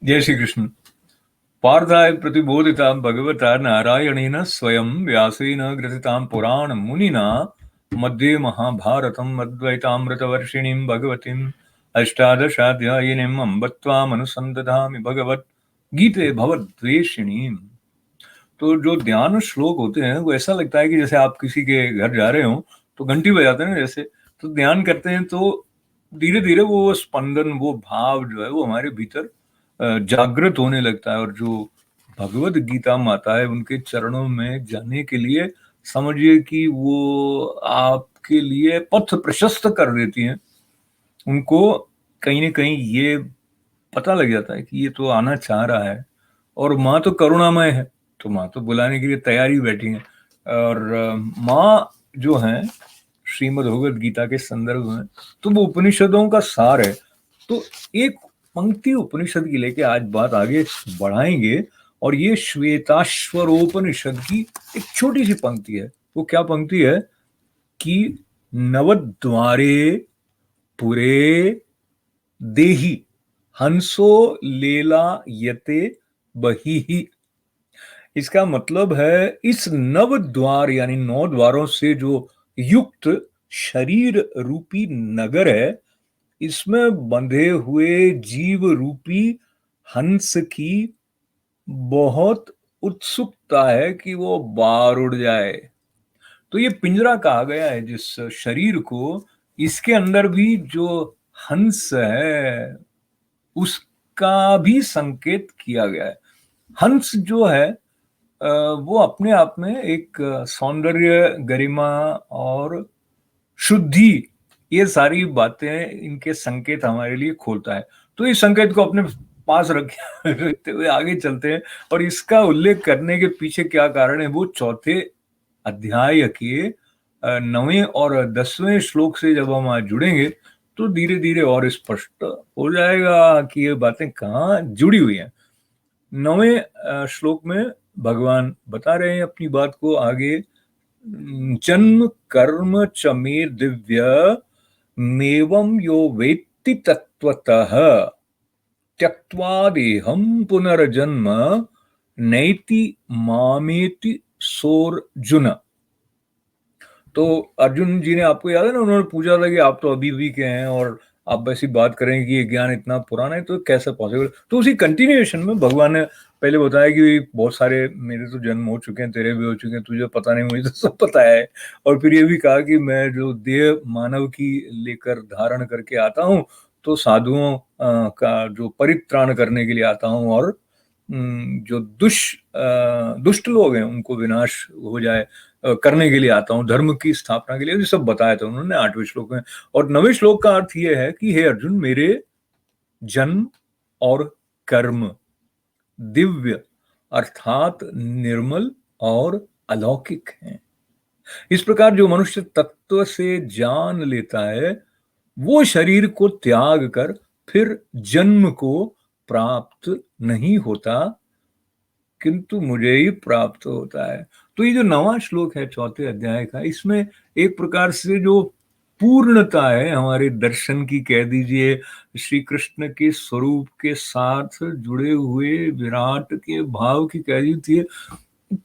जय श्री कृष्ण। पार्थाय प्रतिबोधितां भगवता नारायणेन स्वयं व्यासेन ग्रथितां पुराण मुनिना मध्ये महाभारतम् अद्वैतामृतवर्षिणीं भगवतीम् अष्टादशाध्यायिनीम् अम्ब त्वामनुसन्दधामि भगवत् गीते भवद्वेषिणीम्। तो जो ध्यान श्लोक होते हैं वो ऐसा लगता है कि जैसे आप किसी के घर जा रहे हो तो घंटी बजाते हैं ना, जैसे तो ध्यान करते हैं तो धीरे धीरे वो स्पंदन, वो भाव जो है वो हमारे भीतर जागृत होने लगता है। और जो भगवत गीता माता है उनके चरणों में जाने के लिए समझिए कि वो आपके लिए पथ प्रशस्त कर देती हैं। उनको कहीं ना कहीं ये पता लग जाता है कि ये तो आना चाह रहा है, और माँ तो करुणामय है, तो माँ तो बुलाने के लिए तैयारी बैठी है। और माँ जो है श्रीमद् भगवद गीता के संदर्भ में तो वो उपनिषदों का सार है। तो एक पंक्ति उपनिषद की लेके आज बात आगे बढ़ाएंगे, और ये श्वेताश्वरोपनिषद की एक छोटी सी पंक्ति है। वो क्या पंक्ति है कि नवद्वारे पुरे देही हंसो लेला यते बही। इसका मतलब है इस नव द्वार यानी 9 द्वारों से जो युक्त शरीर रूपी नगर है, इसमें बंधे हुए जीव रूपी हंस की बहुत उत्सुकता है कि वो बाहर उड़ जाए। तो ये पिंजरा कहा गया है जिस शरीर को, इसके अंदर भी जो हंस है उसका भी संकेत किया गया है। हंस जो है वो अपने आप में एक सौंदर्य, गरिमा और शुद्धि, ये सारी बातें, इनके संकेत हमारे लिए खोलता है। तो इस संकेत को अपने पास रखते हुए आगे चलते हैं, और इसका उल्लेख करने के पीछे क्या कारण है वो चौथे अध्याय के 9वें और 10वें श्लोक से जब हम आज जुड़ेंगे तो धीरे धीरे और स्पष्ट हो जाएगा कि ये बातें कहाँ जुड़ी हुई हैं। 9वें श्लोक में भगवान बता रहे हैं अपनी बात को आगे। जन्म कर्म च मे दिव्य मेवं यो वेत्ति तत्वतः त्यक्त्वा देहं पुनर्जन्म नैति मामेति सोर्जुन। तो अर्जुन जी ने, आपको याद है ना, उन्होंने पूछा था कि आप तो अभी भी के हैं और आप ऐसी बात करें कि ये ज्ञान इतना पुराना है तो कैसे पॉसिबल। तो उसी कंटिन्यूएशन में भगवान ने पहले बताया कि बहुत सारे मेरे तो जन्म हो चुके हैं, तेरे भी हो चुके हैं, तुझे पता नहीं, मुझे तो सब पता है। और फिर ये भी कहा कि मैं जो देह मानव की लेकर धारण करके आता हूँ तो साधुओं का जो परित्राण करने के लिए आता हूँ, और जो दुष्ट लोग हैं उनको विनाश हो जाए करने के लिए आता हूँ, धर्म की स्थापना के लिए। ये सब बताया था उन्होंने 8वें श्लोक में। और 9वें श्लोक का अर्थ ये है कि हे अर्जुन, मेरे जन्म और कर्म दिव्य अर्थात निर्मल और अलौकिक हैं। इस प्रकार जो मनुष्य तत्व से जान लेता है वो शरीर को त्याग कर फिर जन्म को प्राप्त नहीं होता, किंतु मुझे ही प्राप्त होता है। तो ये जो 9वां श्लोक है चौथे अध्याय का, इसमें एक प्रकार से जो पूर्णता है हमारे दर्शन की, कह दीजिए श्री कृष्ण के स्वरूप के साथ जुड़े हुए विराट के भाव की, कह दीजिए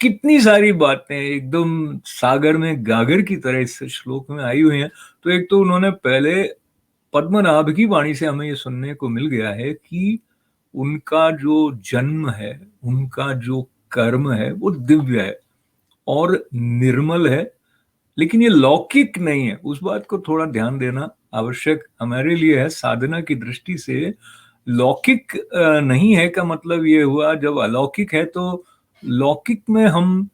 कितनी सारी बातें एकदम सागर में गागर की तरह इस श्लोक में आई हुई हैं। तो एक तो उन्होंने पहले पद्मनाभ की वाणी से हमें ये सुनने को मिल गया है कि उनका जो जन्म है, उनका जो कर्म है वो दिव्य है और निर्मल है, लेकिन ये लौकिक नहीं है। उस बात को थोड़ा ध्यान देना आवश्यक हमारे लिए है। साधना की दृष्टि से लौकिक नहीं है का मतलब ये हुआ, जब अलौकिक है तो लौकिक में हम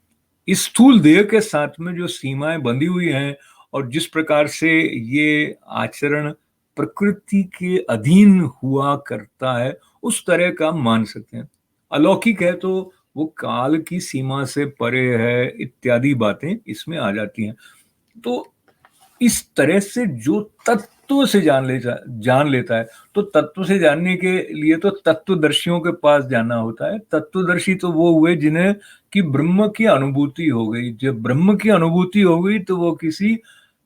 इस स्थूल देह के साथ में जो सीमाएं बंधी हुई हैं और जिस प्रकार से ये आचरण प्रकृति के अधीन हुआ करता है उस तरह का मान सकते हैं। अलौकिक है तो वो काल की सीमा से परे है, इत्यादि बातें इसमें आ जाती हैं। तो इस तरह से जो तत्व से जान लेता है, तो तत्व से जानने के लिए तो तत्वदर्शियों के पास जाना होता है। तत्वदर्शी तो वो हुए जिन्हें कि ब्रह्म की अनुभूति हो गई। जब ब्रह्म की अनुभूति हो गई तो वो किसी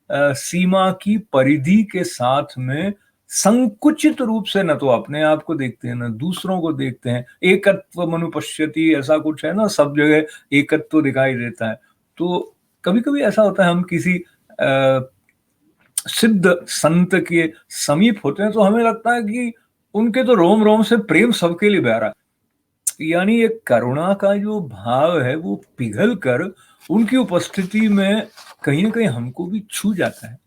सीमा की परिधि के साथ में संकुचित रूप से न तो अपने आप को देखते हैं, न दूसरों को देखते हैं। एकत्व मनु पश्यति, ऐसा कुछ है ना, सब जगह एकत्व दिखाई देता है। तो कभी-कभी ऐसा होता है, हम किसी सिद्ध संत के समीप होते हैं तो हमें लगता है कि उनके तो रोम-रोम से प्रेम सबके लिए बह रहा है। यानी एक करुणा का जो भाव है वो पिघल कर उनकी उपस्थिति में कहीं न कहीं हमको भी छू जाता है।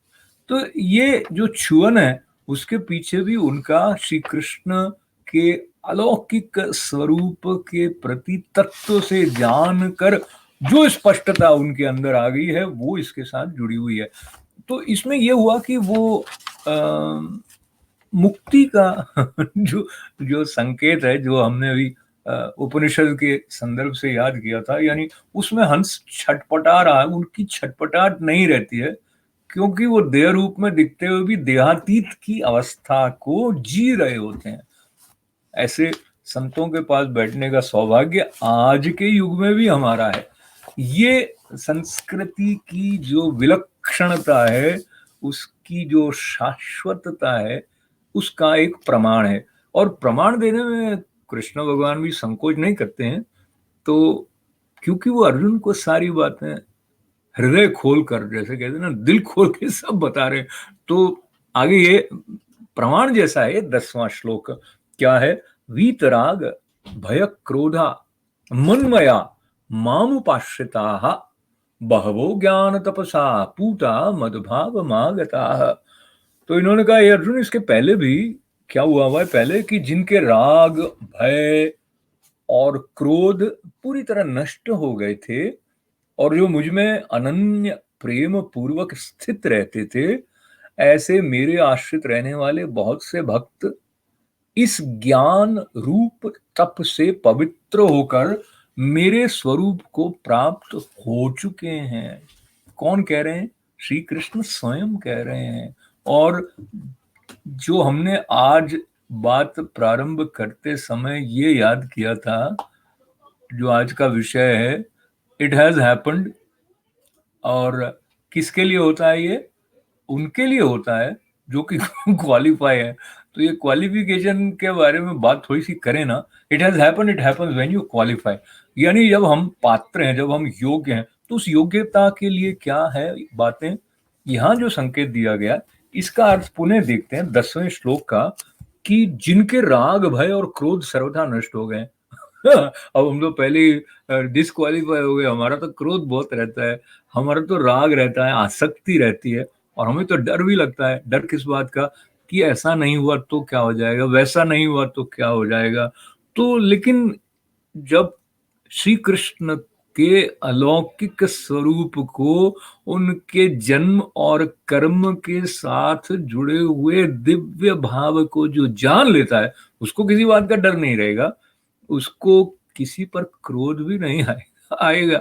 तो ये जो छुअन है, उसके पीछे भी उनका श्री कृष्ण के अलौकिक स्वरूप के प्रति तत्व से जानकर जो स्पष्टता उनके अंदर आ गई है, वो इसके साथ जुड़ी हुई है। तो इसमें ये हुआ कि वो मुक्ति का जो जो संकेत है, जो हमने अभी उपनिषद के संदर्भ से याद किया था, यानी उसमें हंस छटपटा रहा है, उनकी छटपटाहट नहीं रहती है, क्योंकि वो देह रूप में दिखते हुए भी देहातीत की अवस्था को जी रहे होते हैं। ऐसे संतों के पास बैठने का सौभाग्य आज के युग में भी हमारा है। ये संस्कृति की जो विलक्षणता है, उसकी जो शाश्वतता है, उसका एक प्रमाण है। और प्रमाण देने में कृष्ण भगवान भी संकोच नहीं करते हैं। तो क्योंकि वो अर्जुन को सारी बातें हृदय खोल कर, जैसे कहते हैं ना, दिल खोल के सब बता रहे। तो आगे ये प्रमाण जैसा है 10वां श्लोक, क्या है? वीतराग भय क्रोधा मन्मया मामुपाश्रिताः बहवो ज्ञान तपसा पूता मदभाव मागताः। तो इन्होंने कहा, ये अर्जुन, इसके पहले भी क्या हुआ है पहले, कि जिनके राग, भय और क्रोध पूरी तरह नष्ट हो गए थे, और जो मुझ में अनन्य प्रेम पूर्वक स्थित रहते थे, ऐसे मेरे आश्रित रहने वाले बहुत से भक्त इस ज्ञान रूप तप से पवित्र होकर मेरे स्वरूप को प्राप्त हो चुके हैं। कौन कह रहे हैं? श्री कृष्ण स्वयं कह रहे हैं। और जो हमने आज बात प्रारंभ करते समय ये याद किया था, जो आज का विषय है, इट हैज हैपेंड। और किसके लिए होता है ये? उनके लिए होता है जो कि क्वालिफाई है। तो ये क्वालिफिकेशन के बारे में बात थोड़ी सी करें ना। It has happened, it happens when you qualify. यानी जब हम पात्र हैं, जब हम योग्य हैं, तो उस योग्यता के लिए क्या है बातें, यहाँ जो संकेत दिया गया, इसका अर्थ पुनः देखते हैं 10वें श्लोक का, कि जिनके राग, भय और क्रोध सर्वथा नष्ट हो गए। अब हम तो पहले ही डिस्क्वालीफाई हो गए। हमारा तो क्रोध बहुत रहता है, हमारा तो राग रहता है, आसक्ति रहती है, और हमें तो डर भी लगता है। डर किस बात का? कि ऐसा नहीं हुआ तो क्या हो जाएगा, वैसा नहीं हुआ तो क्या हो जाएगा। तो लेकिन जब श्री कृष्ण के अलौकिक स्वरूप को उनके जन्म और कर्म के साथ जुड़े हुए दिव्य भाव को जो जान लेता है, उसको किसी बात का डर नहीं रहेगा, उसको किसी पर क्रोध भी नहीं आएगा,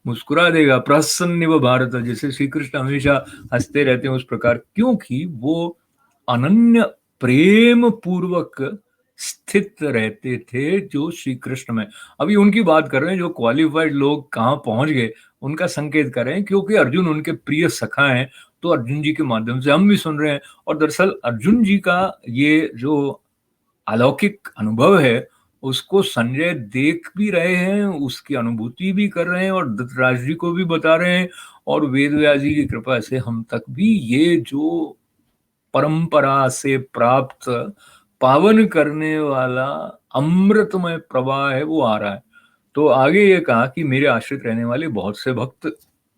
मुस्कुरा देगा। प्रसन्न भारत, जैसे श्री कृष्ण हमेशा हंसते रहते हैं, उस प्रकार, क्योंकि वो अनन्य प्रेम पूर्वक स्थित रहते थे जो श्री कृष्ण में। अभी उनकी बात कर रहे हैं, जो क्वालिफाइड लोग कहाँ पहुंच गए, उनका संकेत कर रहे हैं, क्योंकि अर्जुन उनके प्रिय सखा हैं, तो अर्जुन जी के माध्यम से हम भी सुन रहे हैं। और दरअसल अर्जुन जी का ये जो अलौकिक अनुभव है, उसको संजय देख भी रहे हैं, उसकी अनुभूति भी कर रहे हैं, और धृतराष्ट्र जी को भी बता रहे हैं, और वेद व्यास जी की कृपा से हम तक भी ये जो परंपरा से प्राप्त पावन करने वाला अमृतमय प्रवाह है, वो आ रहा है। तो आगे ये कहा कि मेरे आश्रित रहने वाले बहुत से भक्त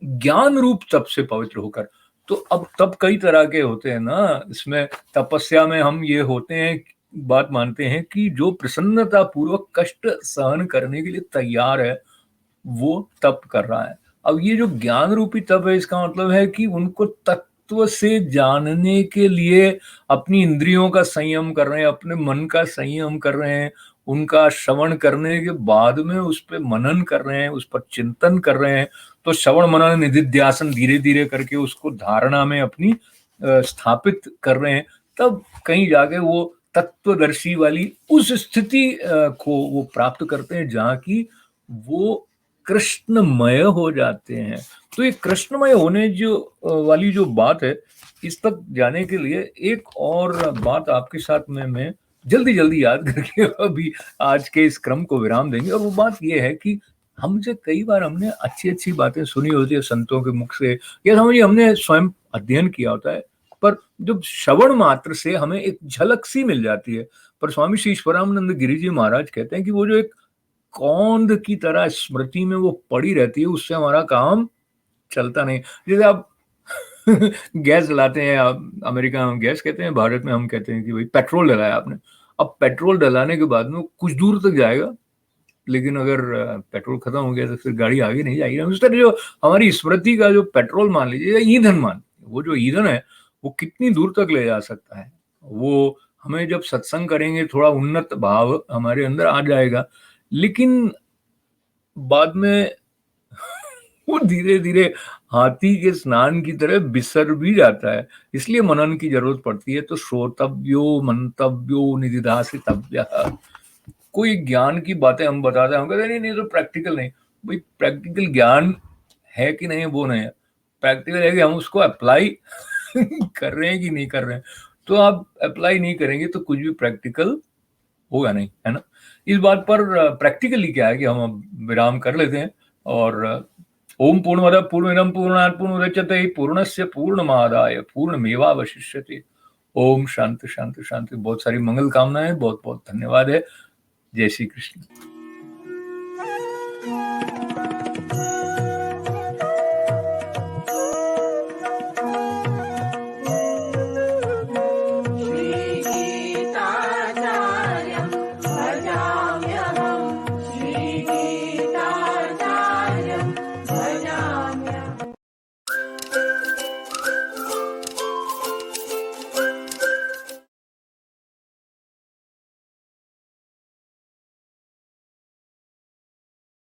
ज्ञान रूप तप से पवित्र होकर। तो अब तप कई तरह के होते हैं ना, इसमें तपस्या में हम ये होते हैं, बात मानते हैं कि जो प्रसन्नता पूर्वक कष्ट सहन करने के लिए तैयार है, वो तप कर रहा है। अब ये जो ज्ञान रूपी तप है, इसका मतलब है कि उनको तत्व से जानने के लिए अपनी इंद्रियों का संयम कर रहे हैं, अपने मन का संयम कर रहे हैं, उनका श्रवण करने के बाद में उस पर मनन कर रहे हैं, उस पर चिंतन कर रहे हैं। तो श्रवण मनन निधिध्यासन धीरे धीरे करके उसको धारणा में अपनी स्थापित कर रहे हैं, तब कहीं जाके वो तत्वदर्शी वाली उस स्थिति को वो प्राप्त करते हैं, जहाँ की वो कृष्णमय हो जाते हैं। तो ये कृष्णमय होने वाली जो बात है, इस तक जाने के लिए एक और बात आपके साथ में मैं जल्दी याद करके अभी आज के इस क्रम को विराम देंगे। और वो बात ये है कि हमसे कई बार हमने अच्छी बातें सुनी होती है संतों के मुख से, या समझिए हमने स्वयं अध्ययन किया होता है, पर जब श्रवण मात्र से हमें एक झलक सी मिल जाती है। पर स्वामी श्री ईश्वरानंद गिरी जी महाराज कहते हैं कि वो जो एक कौंध की तरह स्मृति में वो पड़ी रहती है, उससे हमारा काम चलता नहीं। जैसे आप गैस जलाते हैं, आप अमेरिका में गैस कहते हैं, भारत में हम कहते हैं कि भाई पेट्रोल डलाया आपने। अब पेट्रोल डलाने के बाद में कुछ दूर तक जाएगा, लेकिन अगर पेट्रोल खत्म हो गया तो फिर गाड़ी आगे नहीं जाएगी। उस तरह जो हमारी स्मृति का जो पेट्रोल मान लीजिए या ईंधन मान, वो जो ईंधन है वो कितनी दूर तक ले जा सकता है। वो हमें जब सत्संग करेंगे थोड़ा उन्नत भाव हमारे अंदर आ जाएगा, लेकिन बाद में वो धीरे-धीरे हाथी के स्नान की तरह बिसर भी जाता है। इसलिए मनन की ज़रूरत पड़ती है। तो श्रोतव्यो, मंतव्यो, निदिध्यासितव्यः। कोई ज्ञान की बातें हम बताते हैं, हम कहते हैं नहीं, नहीं तो प्रैक्टिकल नहीं। भाई प्रैक्टिकल ज्ञान है कि नहीं वो नहीं है। प्रैक्टिकल है कि हम उसको अप्लाई कर रहे हैं कि नहीं कर रहे हैं। तो आप अप्लाई नहीं करेंगे तो कुछ भी प्रैक्टिकल होगा नहीं, है ना? इस बात पर प्रैक्टिकली क्या है कि हम अब विराम कर लेते हैं। और ओम पूर्णमदः पूर्णमिदं पूर्णात् पूर्णमुदच्यते पूर्णस्य पूर्णमादाय पूर्णमेवावशिष्यते। ओम शांति शांति शांति। बहुत सारी मंगल कामनाएं, बहुत बहुत धन्यवाद है। जय श्री कृष्ण।